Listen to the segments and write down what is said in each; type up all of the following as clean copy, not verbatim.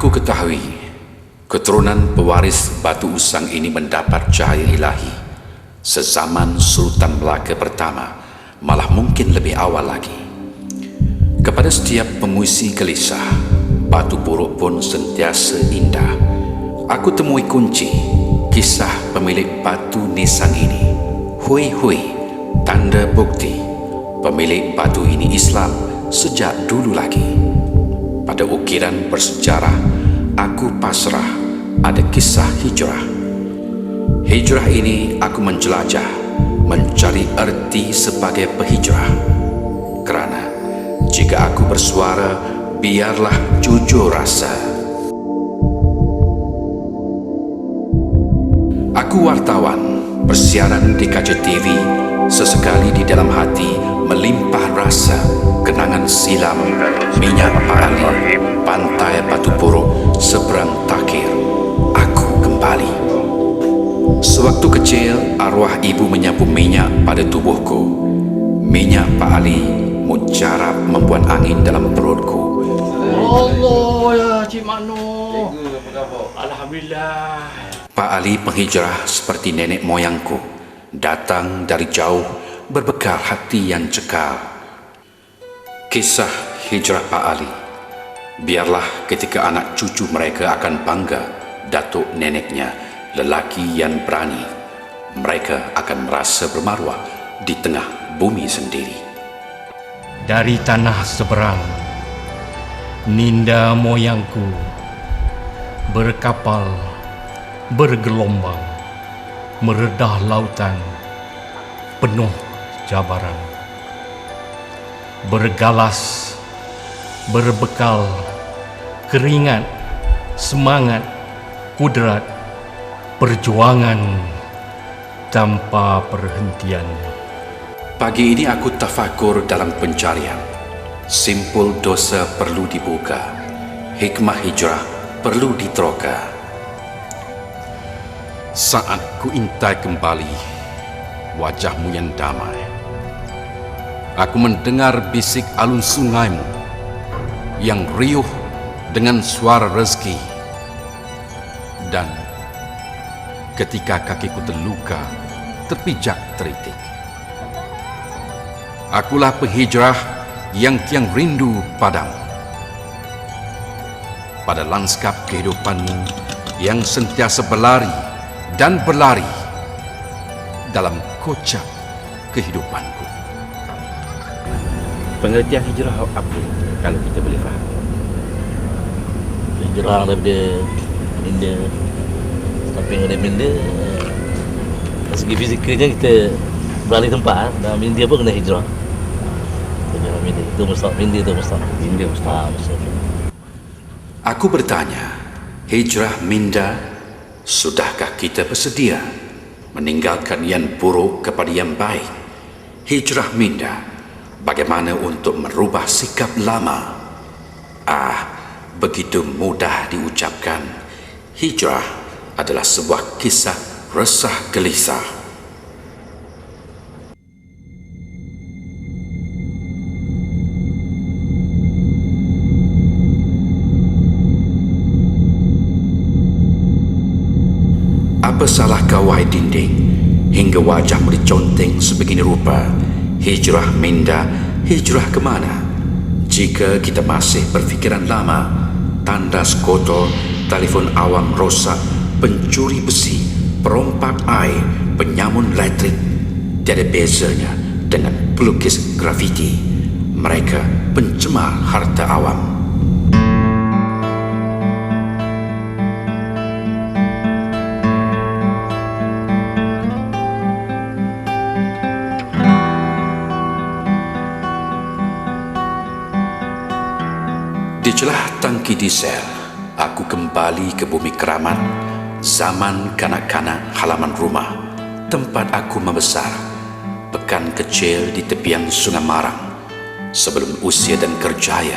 Aku ketahui keturunan pewaris batu usang ini mendapat cahaya ilahi sezaman Sultan Melaka pertama, malah mungkin lebih awal lagi. Kepada setiap pemuisi gelisah, batu buruk pun sentiasa indah. Aku temui kunci kisah pemilik batu nisan ini. Hui hui, tanda bukti pemilik batu ini Islam sejak dulu lagi. Pada ukiran bersejarah, aku pasrah ada kisah hijrah. Hijrah ini aku menjelajah, mencari erti sebagai pehijrah. Kerana jika aku bersuara, biarlah jujur rasa. Aku wartawan, bersiaran di kaca TV, sesekali di dalam hati melimpah rasa kenangan silam minyak Pak Ali, pantai Batu Buruk, seberang Takir. Aku kembali. Sewaktu kecil, arwah ibu menyapu minyak pada tubuhku. Minyak Pak Ali mujarab membuat angin dalam perutku. Allah ya Cik Mano. Alhamdulillah. Pak Ali penghijrah seperti nenek moyangku, datang dari jauh berbekal hati yang cekal. Kisah hijrah Pak Ali, biarlah ketika anak cucu mereka akan bangga datuk neneknya, lelaki yang berani. Mereka akan merasa bermaruah di tengah bumi sendiri. Dari tanah seberang, Ninda moyangku berkapal, bergelombang, meredah lautan, penuh cabaran. Bergalas, berbekal, keringat, semangat, kudrat, perjuangan tanpa perhentian. Pagi ini aku tafakur dalam pencarian. Simpul dosa perlu dibuka, hikmah hijrah perlu diteroka. Saat ku intai kembali wajahmu yang damai, aku mendengar bisik alun sungaimu yang riuh dengan suara rezeki. Dan ketika kakiku terluka, terpijak teritik, akulah penghijrah yang kian rindu padamu. Pada lanskap kehidupanmu yang sentiasa berlari dan berlari dalam kocak kehidupanku. Pengertian hijrah apa kalau kita boleh faham? Hijrah daripada Minda sampai dari Minda, dari segi fizikalnya kita beralih tempat, dan Minda pun kena hijrah. Hijrah Minda itu mustahak, Minda itu mustahak. Minda mustahak. Aku bertanya, hijrah Minda, sudahkah kita bersedia meninggalkan yang buruk kepada yang baik? Hijrah Minda, bagaimana untuk merubah sikap lama? Begitu mudah diucapkan. Hijrah adalah sebuah kisah resah gelisah. Apa salah kau, wahai dinding, hingga wajahmu diconteng sebegini rupa? Hijrah Minda, hijrah kemana? Jika kita masih berfikiran lama, tandas kotor, telefon awam rosak, pencuri besi, perompak air, penyamun elektrik, tiada bezanya dengan pelukis grafiti. Mereka pencemar harta awam. Di celah tangki diesel, aku kembali ke bumi keramat, zaman kanak-kanak halaman rumah, tempat aku membesar, pekan kecil di tepian Sungai Marang, sebelum usia dan kerjaya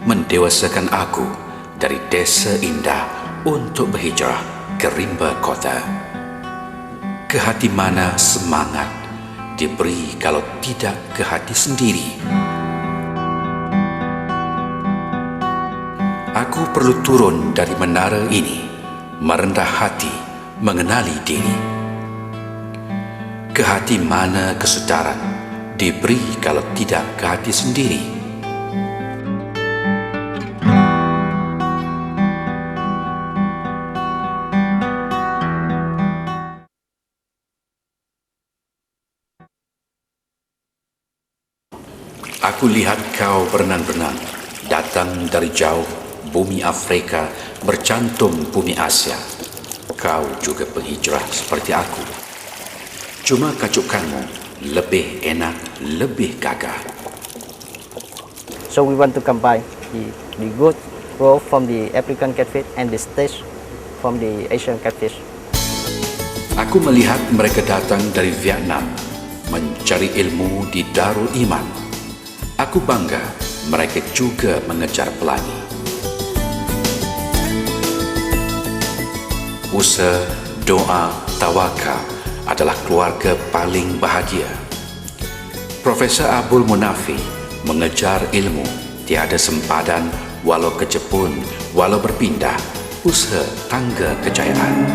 mendewasakan aku dari desa indah untuk berhijrah ke rimba kota. Ke hati mana semangat diberi kalau tidak ke hati sendiri? Aku perlu turun dari menara ini, merendah hati, mengenali diri. Ke hati mana kesedaran diberi kalau tidak ke hati sendiri? Aku lihat kau berenang-renang, datang dari jauh bumi Afrika, bercantum bumi Asia. Kau juga penghijrah seperti aku. Cuma kacukanmu lebih enak, lebih gagah. So we want to combine the good growth from the African catfish and the stage from the Asian catfish. Aku melihat mereka datang dari Vietnam, mencari ilmu di Darul Iman. Aku bangga mereka juga mengejar pelangi. Usaha, doa, tawakal adalah keluarga paling bahagia. Profesor Abdul Munafi mengejar ilmu, tiada sempadan walau ke Jepun, walau berpindah, usaha tangga kejayaan.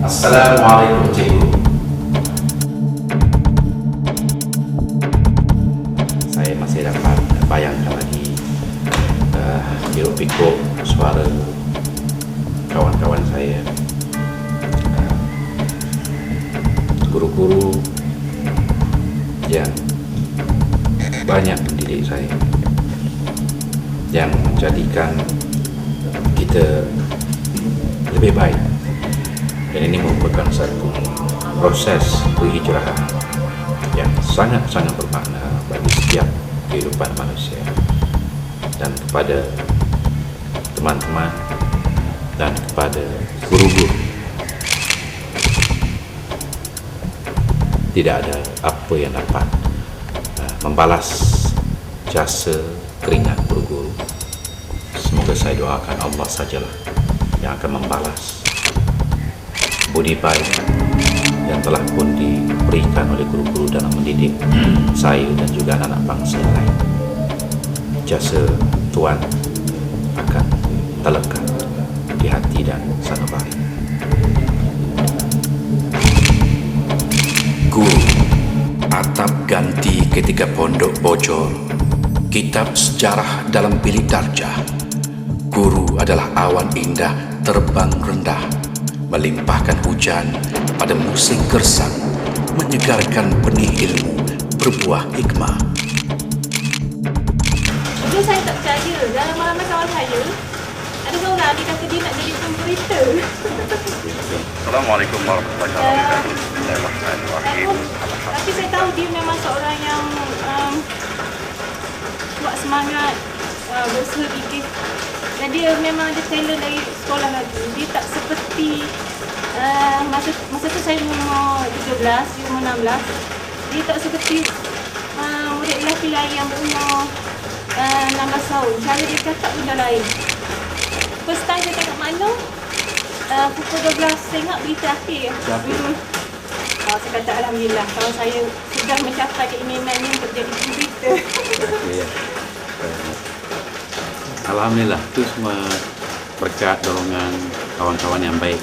Assalamualaikum cikgu. Saya masih dapat bayangkan lagi hiruk-pikuk suara kawan-kawan saya, guru-guru yang banyak mendidik saya, yang menjadikan kita lebih baik. Dan ini merupakan satu proses penghijrahan yang sangat-sangat bermakna bagi setiap kehidupan manusia. Dan kepada teman-teman dan kepada guru-guru, tidak ada apa yang dapat membalas jasa keringat guru-guru. Semoga saya doakan Allah sajalah yang akan membalas budi baik yang telah pun diberikan oleh guru-guru dalam mendidik saya dan juga anak-anak bangsa lain. Jasa Tuhan akan terlekat di hati dan sanubari. Guru, atap ganti ketika pondok bocor, kitab sejarah dalam bilik darjah. Guru adalah awan indah terbang rendah, melimpahkan hujan pada musim gersang, menyegarkan benih ilmu, berbuah hikmah. Dulu saya tak percaya, dalam ramai kawan saya, ada seorang dia kata dia nak jadi pemberita. Assalamualaikum warahmatullahi wabarakatuh. Bismillahirrahmanirrahim. Tapi saya tahu dia memang seorang yang kuat semangat, berusaha gigih. Dan dia memang ada talent dari sekolah lagi. Dia tak seperti masa tu saya umur 13, dia umur 16. Dia tak seperti murid lelaki lain yang berumur 16 tahun. Cara dia cakap pun dah lain. First time saya tengok Mano, pukul 12 saya ingat berita akhir. Saya kata Alhamdulillah kalau saya sudah mencapai keinginannya untuk jadi pemberita. Alhamdulillah, itu semua berkat dorongan kawan-kawan yang baik.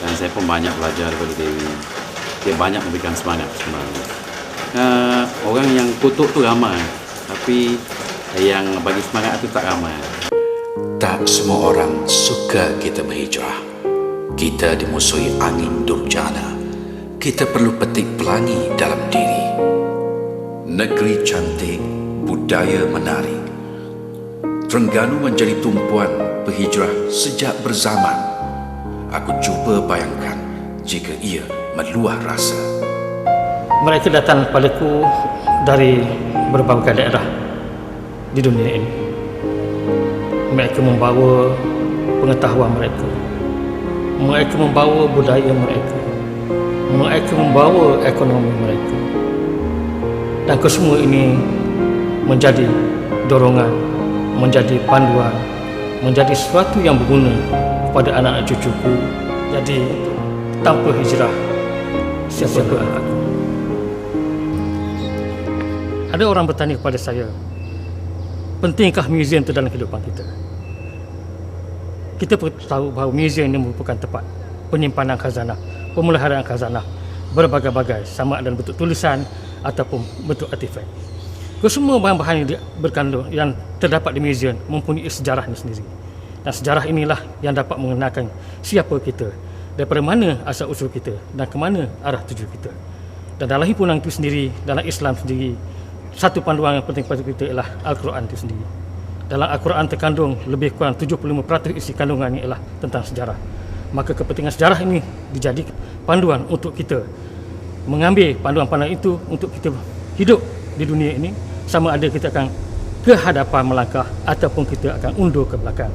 Dan saya pun banyak belajar daripada Dewi. Dia banyak memberikan semangat sebenarnya. Orang yang kutuk tu ramai, tapi yang bagi semangat tu tak ramai. Tak semua orang suka kita berhijrah. Kita dimusuhi angin durjana. Kita perlu petik pelangi dalam diri. Negeri cantik, budaya menarik. Terengganu menjadi tumpuan penghijrah sejak berzaman. Aku cuba bayangkan jika ia meluah rasa. Mereka datang kepadaku dari berbagai daerah di dunia ini. Mereka membawa pengetahuan mereka. Mereka membawa budaya mereka. Mereka membawa ekonomi mereka. Dan kesemua ini menjadi dorongan, menjadi panduan, menjadi sesuatu yang berguna kepada anak-anak cucuku. Jadi tanpa hijrah, siapa aku? Ada orang bertanya kepada saya, pentingkah muzium itu dalam kehidupan kita? Kita perlu tahu bahawa muzium ini merupakan tempat penyimpanan khazanah, pemeliharaan khazanah berbagai-bagai, sama ada bentuk tulisan ataupun bentuk artifak. Kesemua bahan-bahan yang berkandung yang terdapat di muzium mempunyai sejarahnya sendiri. Dan sejarah inilah yang dapat mengenalkan siapa kita, daripada mana asal usul kita dan ke mana arah tuju kita. Dan dalam himpunan itu sendiri, dalam Islam sendiri, satu panduan yang penting pada kita ialah Al-Quran itu sendiri. Dalam Al-Quran terkandung lebih kurang 75% isi kandungannya ialah tentang sejarah. Maka kepentingan sejarah ini dijadikan panduan untuk kita mengambil panduan-panduan itu untuk kita hidup di dunia ini, sama ada kita akan ke hadapan melangkah ataupun kita akan undur ke belakang.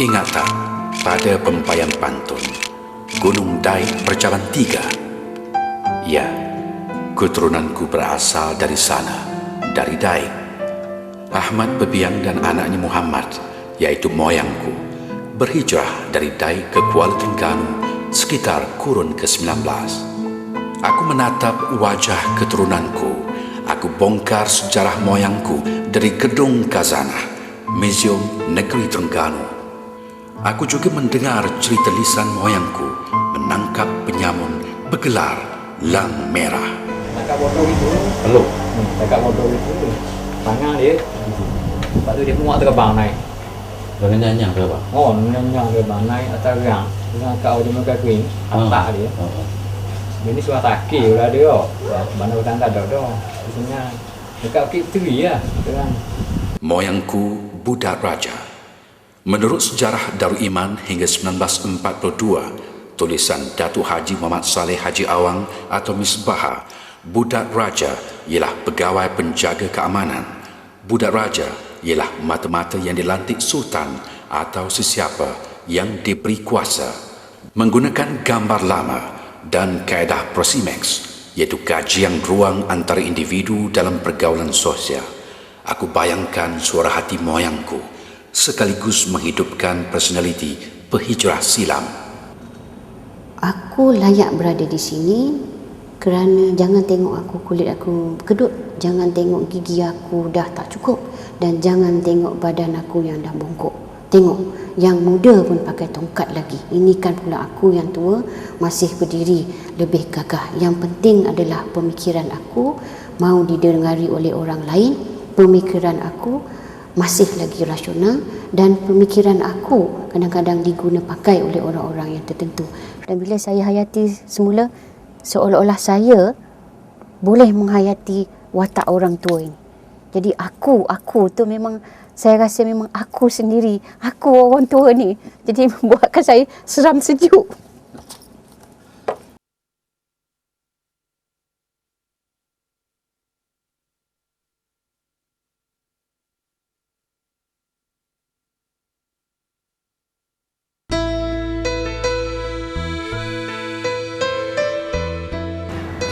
Ingatan pada pempayan pantun, Gunung Dai berjalan 3. Ya, keturunanku berasal dari sana, dari Dai. Ahmad Bebiang dan anaknya Muhammad, yaitu moyangku, berhijrah dari Dai ke Kuala Terengganu sekitar kurun ke-19. Aku menatap wajah keturunanku. Aku bongkar sejarah moyangku dari Gedung Khazanah, Muzium Negeri Terengganu. Aku juga mendengar cerita lisan moyangku menangkap penyamun bergelar Lang Merah. Tangkap botol itu. Halo. Tangkap botol itu. Tangan dia. Lepas tu dia muat terbang naik. Dengan nyanyi ke apa? Oh, nyanyi terbang naik atas gang. Dengan kau di muka queen. Tak dia. Ini suara taki udah dia. Mana hutan tak ada dah. Biasanya dekat kip teri lah. Moyangku budak raja. Menurut sejarah Darul Iman hingga 1942, tulisan Datuk Haji Muhammad Saleh Haji Awang atau Misbah, budak raja ialah pegawai penjaga keamanan. Budak raja ialah mata-mata yang dilantik sultan atau sesiapa yang diberi kuasa. Menggunakan gambar lama dan kaedah Prosimex, iaitu kajian ruang antara individu dalam pergaulan sosial, aku bayangkan suara hati moyangku sekaligus menghidupkan personaliti penghijrah silam. Aku layak berada di sini kerana jangan tengok aku kulit aku kedut, jangan tengok gigi aku dah tak cukup, dan jangan tengok badan aku yang dah bongkok. Tengok, yang muda pun pakai tongkat lagi. Ini kan pula aku yang tua masih berdiri lebih gagah. Yang penting adalah pemikiran aku mau didengari oleh orang lain, pemikiran aku masih lagi rasional, dan pemikiran aku kadang-kadang diguna pakai oleh orang-orang yang tertentu. Dan bila saya hayati semula, seolah-olah saya boleh menghayati watak orang tua ini. Jadi aku tu memang, saya rasa memang aku sendiri, aku orang tua ni. Jadi membuatkan saya seram sejuk.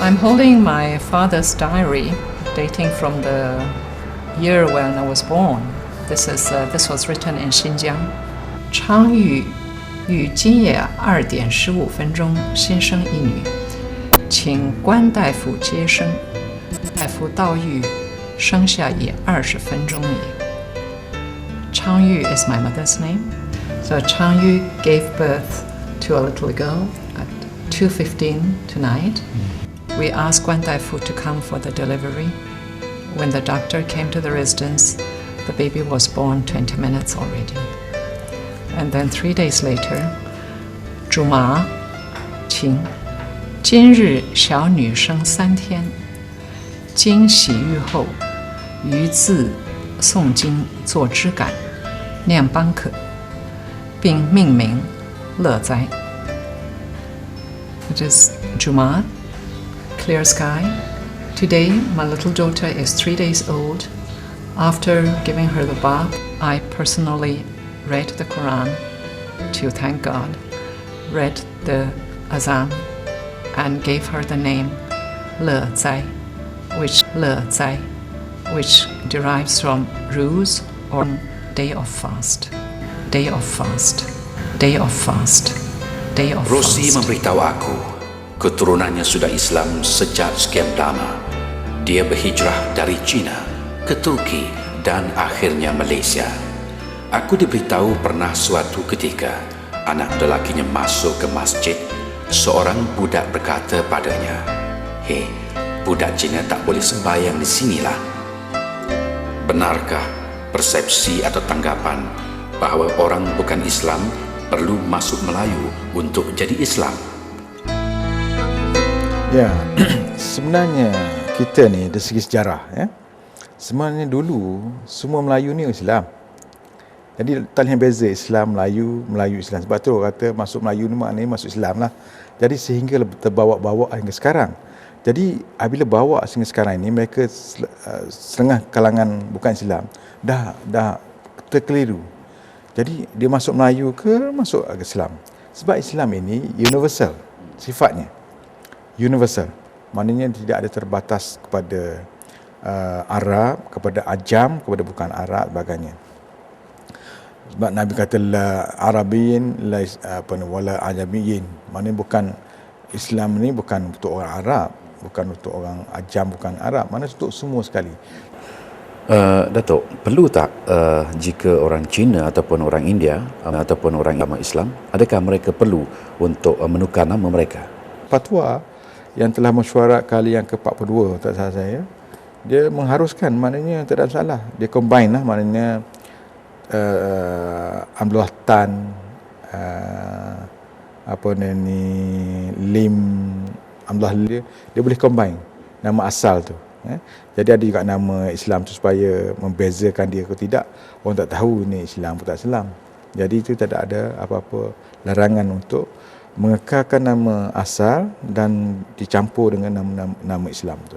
I'm holding my father's diary dating from the year when I was born. This was written in Xinjiang. 昌裕于今夜2点15分钟新生一女，请关大夫接生。大夫到狱，生下已20分钟矣。昌裕 is my mother's name. So Chang Yu gave birth to a little girl at 2:15 tonight. We asked Guan Daifu to come for the delivery. When the doctor came to the residence, the baby was born 20 minutes already. And then 3 days later, 主麻请今日小女生3天，经洗浴后，于自诵经作枝感，念邦可，并命名乐哉。It is Juma, clear sky. Today, my little daughter is 3 days old. After giving her the bath, I personally read the Quran to thank God, read the Azan, and gave her the name Le Zai, which derives from ruse or day of fast, day of fast, day of fast, day of Rosi fast. memberitahu aku, keturunannya sudah Islam sejak sekian lama. Dia berhijrah dari China ke Turki dan akhirnya Malaysia. Aku diberitahu pernah suatu ketika anak lelakinya masuk ke masjid, seorang budak berkata padanya, "Hei, budak Cina tak boleh sembahyang di sinilah." Benarkah persepsi atau tanggapan bahawa orang bukan Islam perlu masuk Melayu untuk jadi Islam? Ya, sebenarnya kita ni dari segi sejarah, ya, sebenarnya dulu semua Melayu ni Islam. Jadi tak boleh beza Islam, Melayu, Melayu Islam. Sebab tu orang kata masuk Melayu ni maknanya masuk Islam lah. Jadi sehingga terbawa-bawa hingga sekarang. Jadi apabila bawa sehingga sekarang ini, mereka setengah kalangan bukan Islam dah terkeliru. Jadi dia masuk Melayu ke masuk Islam. Sebab Islam ini universal sifatnya. Universal. Maknanya tidak ada terbatas kepada Arab, kepada Ajam, kepada bukan Arab sebagainya. Sebab Nabi kata la Arabiyin wala Ajamiyin. Maknanya bukan Islam ni bukan untuk orang Arab, bukan untuk orang Ajam, bukan Arab, maknanya untuk semua sekali. Datuk, perlu tak jika orang Cina ataupun orang India ataupun orang agama Islam, adakah mereka perlu untuk menukar nama mereka? Fatwa yang telah mesyuarat kali yang ke-42 tak salah saya, dia mengharuskan, maknanya tak ada salah. Dia combine lah, maknanya Abdullah Tan, Lim Abdullah, dia boleh combine nama asal tu. Jadi ada juga nama Islam tu supaya membezakan dia ke tidak. Orang tak tahu ni Islam atau tak Islam. Jadi itu tidak ada apa-apa larangan untuk mengekalkan nama asal dan dicampur dengan nama Islam tu.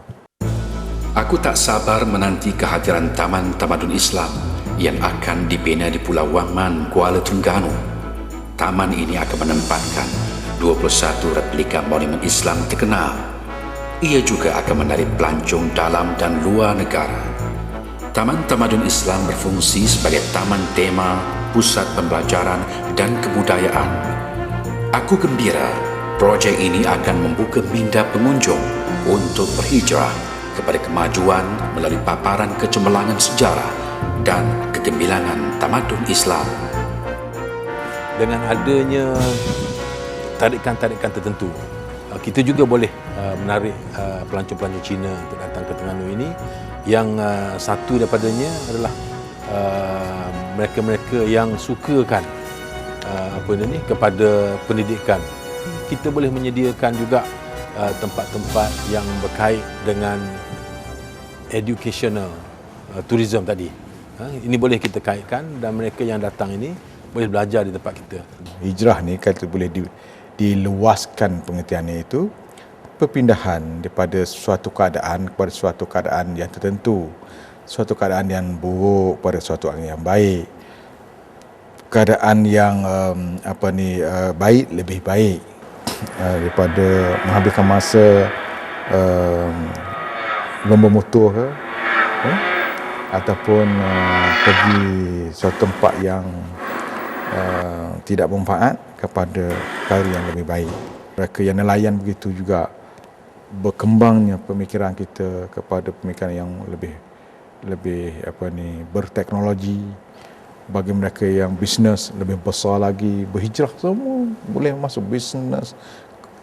Aku tak sabar menanti kehadiran Taman Tamadun Islam yang akan dibina di Pulau Wangman, Kuala Terengganu. Taman ini akan menempatkan 21 replika monumen Islam terkenal. Ia juga akan menarik pelancong dalam dan luar negara. Taman Tamadun Islam berfungsi sebagai taman tema, pusat pembelajaran dan kebudayaan. Aku gembira projek ini akan membuka minda pengunjung untuk berhijrah kepada kemajuan melalui paparan kecemerlangan sejarah dan kegemilangan tamadun Islam. Dengan adanya tarikan-tarikan tertentu, kita juga boleh menarik pelancong-pelancong Cina untuk datang ke Terengganu ini. Yang satu daripadanya adalah mereka-mereka yang sukakan kepada pendidikan. Kita boleh menyediakan juga tempat-tempat yang berkait dengan educational tourism tadi. Ini boleh kita kaitkan dan mereka yang datang ini boleh belajar di tempat kita. Hijrah ni kalau boleh diluaskan pengertiannya itu perpindahan daripada suatu keadaan kepada suatu keadaan yang tertentu, suatu keadaan yang buruk pada suatu keadaan yang baik, keadaan yang baik lebih baik daripada menghabiskan masa lomba motor ke, ataupun pergi suatu tempat yang tidak bermanfaat kepada perkara yang lebih baik. Mereka yang nelayan begitu juga berkembangnya pemikiran kita kepada pemikiran yang lebih berteknologi. Bagi mereka yang bisnes lebih besar lagi, berhijrah semua boleh masuk bisnes,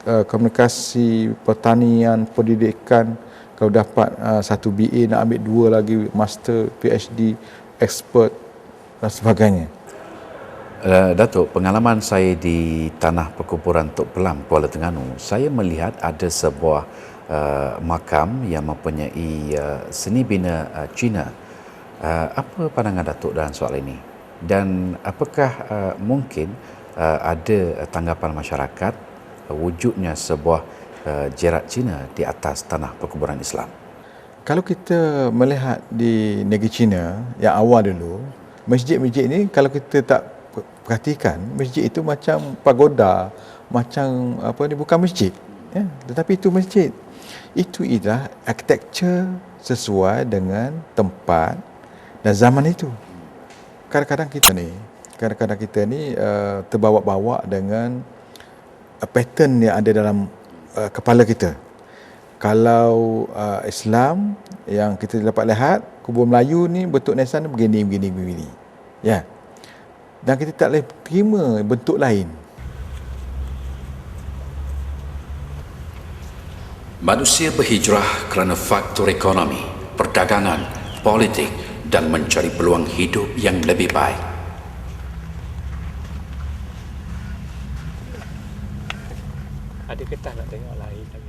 komunikasi, pertanian, pendidikan. Kalau dapat satu BA nak ambil dua lagi, master, PhD, expert dan sebagainya. Datuk, pengalaman saya di Tanah Perkuburan Tok Pelam, Kuala Terengganu, saya melihat ada sebuah makam yang mempunyai seni bina Cina. Apa pandangan Datuk dalam soal ini? Dan apakah mungkin ada tanggapan masyarakat wujudnya sebuah jerat Cina di atas Tanah Perkuburan Islam? Kalau kita melihat di negeri China yang awal dulu, masjid-masjid ni kalau kita tak perhatikan, masjid itu macam pagoda, macam apa ni, bukan masjid, ya, tetapi itu masjid. Itu ialah architecture sesuai dengan tempat dan zaman itu. Kadang-kadang kita ni terbawa-bawa dengan pattern yang ada dalam kepala kita. Kalau Islam yang kita dapat lihat, kubur Melayu ni bentuk nisan begini. Ya. Dan kita tak boleh terima bentuk lain. Manusia berhijrah kerana faktor ekonomi, perdagangan, politik dan mencari peluang hidup yang lebih baik. Ada ketah nak tengok lain lagi.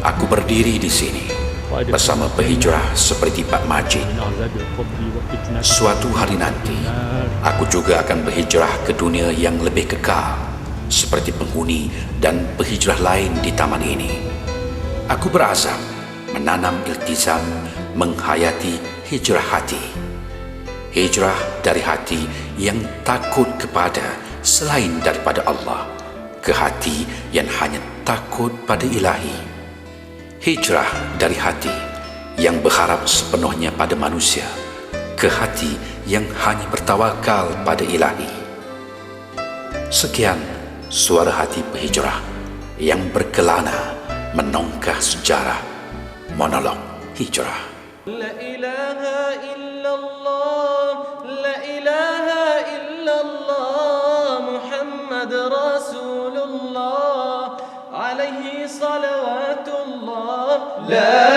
Aku berdiri di sini bersama penghijrah seperti Pak Majid. Suatu hari nanti, aku juga akan berhijrah ke dunia yang lebih kekal, seperti penghuni dan penghijrah lain di taman ini. Aku berazam menanam iltizam, menghayati hijrah hati. Hijrah dari hati yang takut kepada selain daripada Allah, ke hati yang hanya takut pada Ilahi. Hijrah dari hati yang berharap sepenuhnya pada manusia, ke hati yang hanya bertawakal pada Ilahi. Sekian suara hati penghijrah yang berkelana menongkah sejarah monolog hijrah. La ilaha illallah, la ilaha illallah, Muhammad Rasulullah, alaihi salawatullah. La